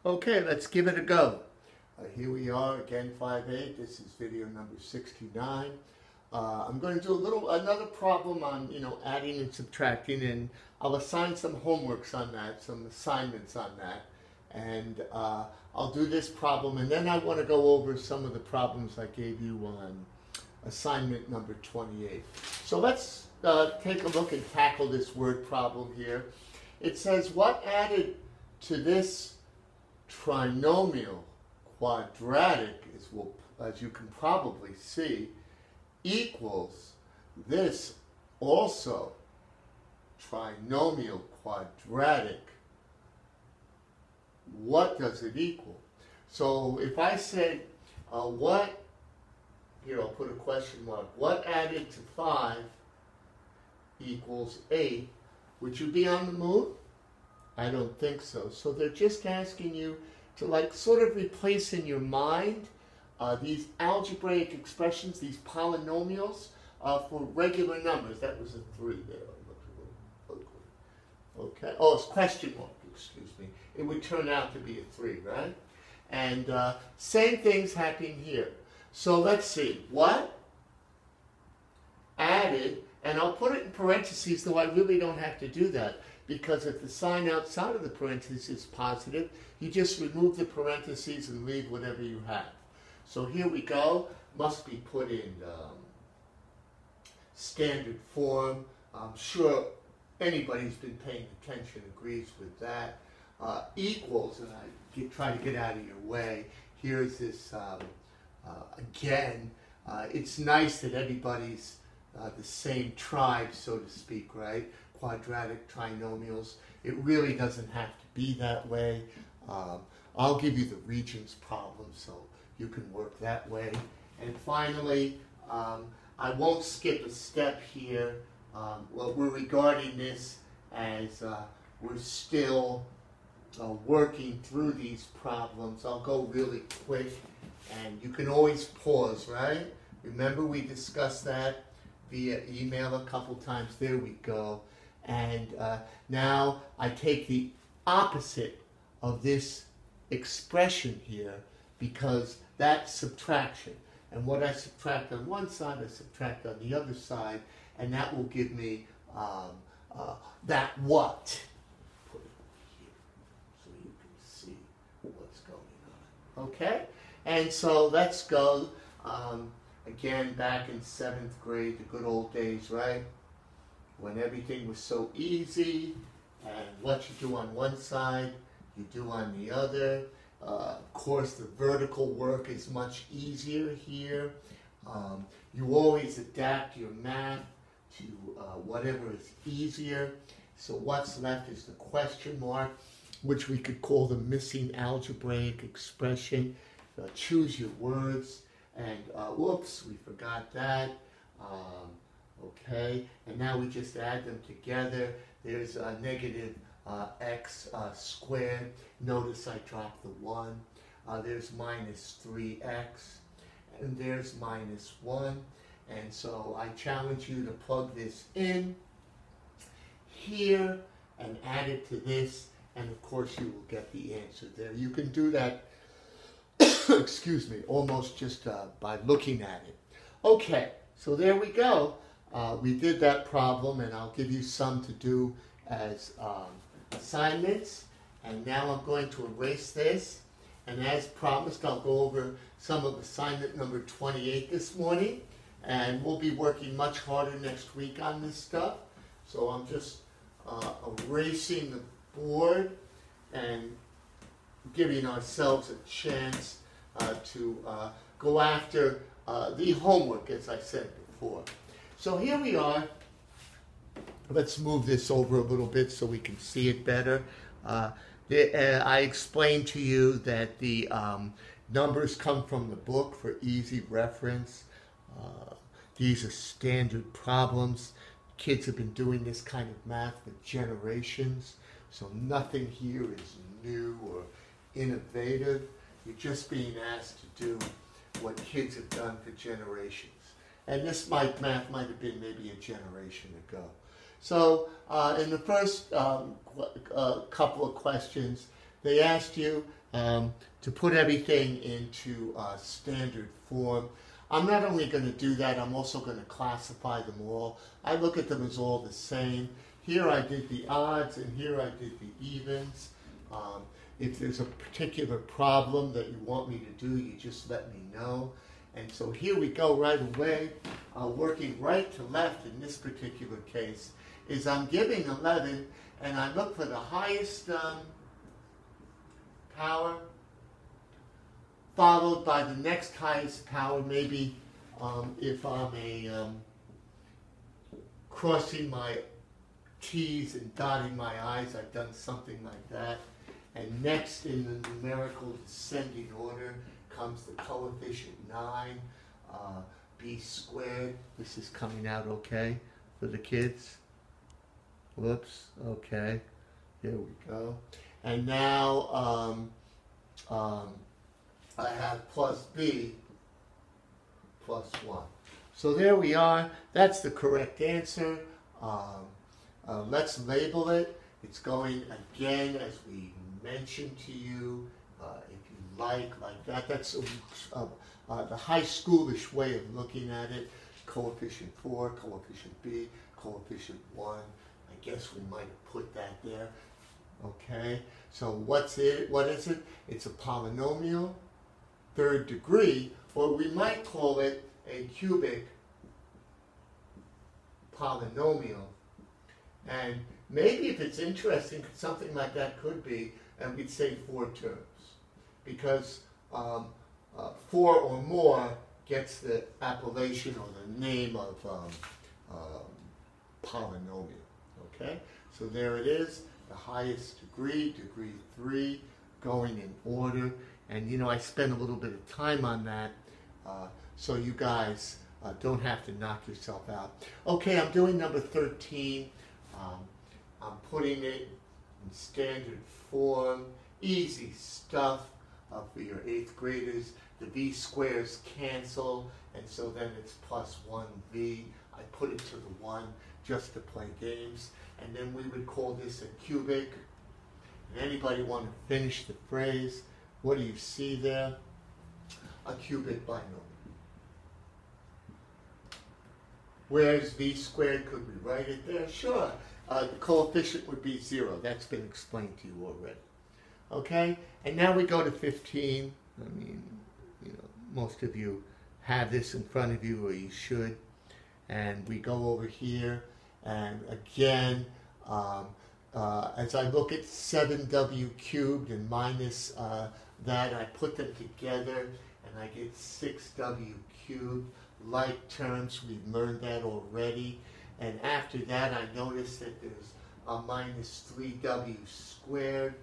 Okay, let's give it a go. Here we are again, 5/8. This is video number 69. I'm going to do another problem on, adding and subtracting, and I'll assign some homeworks on that, some assignments on that. And I'll do this problem, and then I want to go over some of the problems I gave you on assignment number 28. So let's take a look and tackle this word problem here. It says, what added to this trinomial quadratic, as you can probably see, equals this also trinomial quadratic. What does it equal? So if I said, here I'll put a question mark, what added to 5 equals 8, would you be on the move? I don't think so. So they're just asking you to sort of replace in your mind these algebraic expressions, these polynomials for regular numbers. That was a 3 there. Okay. Oh, it's question mark, excuse me. It would turn out to be a 3, right? And same thing's happening here. So let's see. What added, and I'll put it in parentheses, though I really don't have to do that, because if the sign outside of the parentheses is positive, you just remove the parentheses and leave whatever you have. So here we go. Must be put in standard form. I'm sure anybody who's been paying attention agrees with that. Equals, and I try to get out of your way. Here's this, again, it's nice that everybody's the same tribe, so to speak, right? Quadratic trinomials. It really doesn't have to be that way. I'll give you the regions problem so you can work that way. And finally, I won't skip a step here. Well, we're regarding this as we're still working through these problems. I'll go really quick, and you can always pause, right? Remember we discussed that via email a couple times. There we go. And now I take the opposite of this expression here, because that's subtraction. And what I subtract on one side, I subtract on the other side, and that will give me that what. Put it here so you can see what's going on. Okay? And so let's go, again, back in 7th grade, the good old days, right? When everything was so easy, and what you do on one side, you do on the other. Of course, the vertical work is much easier here. You always adapt your math to whatever is easier. So what's left is the question mark, which we could call the missing algebraic expression. Choose your words, and whoops, we forgot that. Okay, and now we just add them together. There's a negative x squared. Notice I dropped the 1. There's minus 3x, and there's minus 1. And so I challenge you to plug this in here and add it to this, and of course you will get the answer there. You can do that, excuse me, almost just by looking at it. Okay, so there we go. We did that problem, and I'll give you some to do as assignments. And now I'm going to erase this. And as promised, I'll go over some of assignment number 28 this morning. And we'll be working much harder next week on this stuff. So I'm just erasing the board and giving ourselves a chance to go after the homework, as I said before. So here we are. Let's move this over a little bit so we can see it better. I explained to you that the numbers come from the book for easy reference. These are standard problems. Kids have been doing this kind of math for generations, so nothing here is new or innovative. You're just being asked to do what kids have done for generations. And this math might have been maybe a generation ago. So in the first couple of questions, they asked you to put everything into standard form. I'm not only going to do that, I'm also going to classify them all. I look at them as all the same. Here I did the odds, and here I did the evens. If there's a particular problem that you want me to do, you just let me know. And so here we go right away, working right to left in this particular case, is I'm giving 11, and I look for the highest power, followed by the next highest power. Maybe if I'm crossing my T's and dotting my I's, I've done something like that. And next in the numerical descending order comes the coefficient 9, b squared. This is coming out okay for the kids? Whoops, okay. Here we go. And now I have plus b plus 1. So there we are. That's the correct answer. Let's label it. It's going again, as we mentioned to you, if you like that. That's the high schoolish way of looking at it. Coefficient 4, coefficient b, coefficient 1. I guess we might have put that there. Okay, so what's it? What is it? It's a polynomial, third degree, or we might call it a cubic polynomial. And maybe if it's interesting, something like that could be, and we'd say 4 terms, because 4 or more gets the appellation or the name of polynomial. Okay, so there it is, the highest degree, degree 3, going in order. And you know, I spent a little bit of time on that, so you guys don't have to knock yourself out. Okay, I'm doing number 13. I'm putting it in standard form, easy stuff for your 8th graders. The v squares cancel, and so then it's plus 1v. I put it to the 1 just to play games. And then we would call this a cubic. And anybody want to finish the phrase? What do you see there? A cubic binomial. Where's v squared? Could we write it there? Sure. The coefficient would be 0. That's been explained to you already. Okay? And now we go to 15. I mean, you know, most of you have this in front of you, or you should. And we go over here, and again, as I look at 7w cubed and minus that, I put them together, and I get 6w cubed. Like terms, we've learned that already. And after that, I notice that there's a minus 3w squared.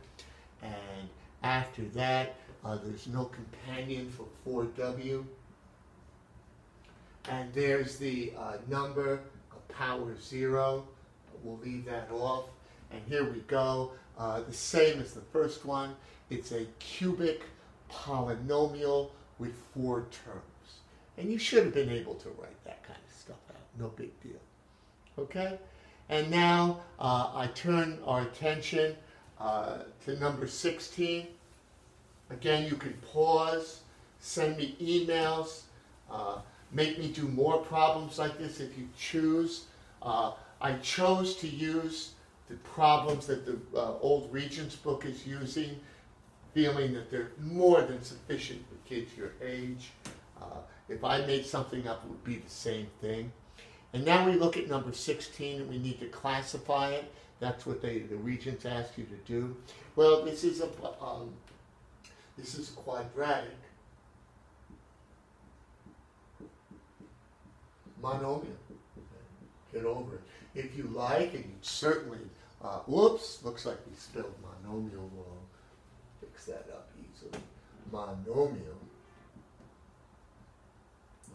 And after that, there's no companion for 4w. And there's the number of power 0. We'll leave that off. And here we go. The same as the first one. It's a cubic polynomial with 4 terms. And you should have been able to write that kind of stuff out. No big deal. Okay? And now I turn our attention to number 16. Again, you can pause, send me emails, make me do more problems like this if you choose. I chose to use the problems that the Old Regents book is using, feeling that they're more than sufficient for kids your age. If I made something up, it would be the same thing. And now we look at number 16, and we need to classify it. That's what the Regents asked you to do. Well, this is a quadratic monomial. Get over it. If you like, and you certainly, whoops, looks like we spelled monomial wrong. Fix that up easily. Monomial.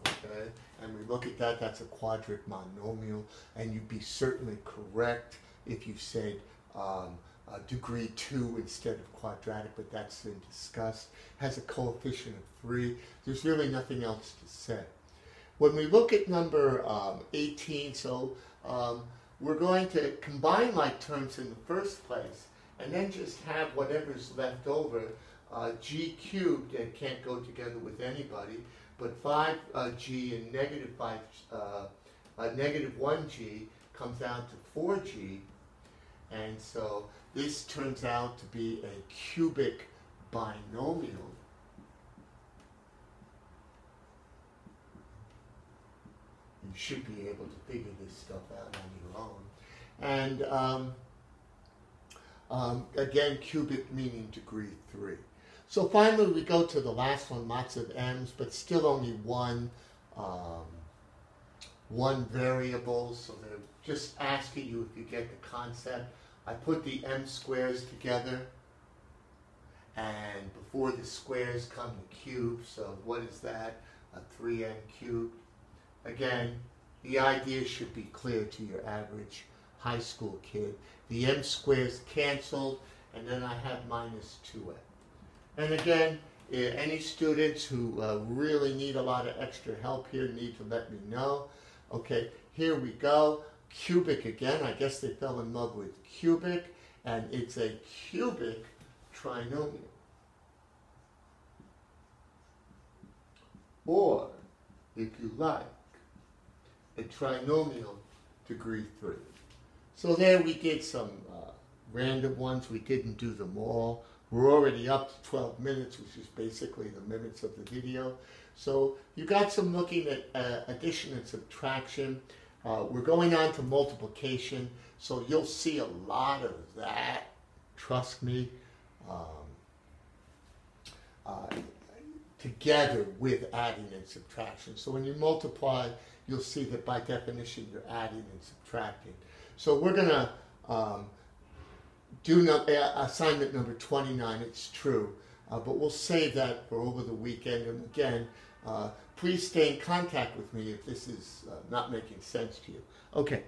Okay, and we look at that, that's a quadratic monomial, and you'd be certainly correct if you said degree 2 instead of quadratic, but that's been discussed. Has a coefficient of 3. There's really nothing else to say. When we look at number 18, so we're going to combine like terms in the first place, and then just have whatever's left over g cubed that can't go together with anybody, but 5g and negative 1g comes out to 4g, and so this turns out to be a cubic binomial. You should be able to figure this stuff out on your own. And again, cubic meaning degree 3. So finally we go to the last one, lots of m's, but still only one variable. So they're just asking you if you get the concept. I put the m squares together, and before the squares come the cube. So what is that? A 3m cubed. Again, the idea should be clear to your average high school kid. The m squares canceled, and then I have minus 2m. And again, any students who really need a lot of extra help here need to let me know. Okay, here we go. Cubic again. I guess they fell in love with cubic, and it's a cubic trinomial. Or, if you like, a trinomial degree 3. So there we did some random ones. We didn't do them all. We're already up to 12 minutes, which is basically the minutes of the video. So you got some looking at addition and subtraction. We're going on to multiplication, so you'll see a lot of that, trust me, together with adding and subtraction. So when you multiply, you'll see that by definition you're adding and subtracting. So we're going to do assignment number 29, it's true, but we'll save that for over the weekend. And again, please stay in contact with me if this is not making sense to you. Okay.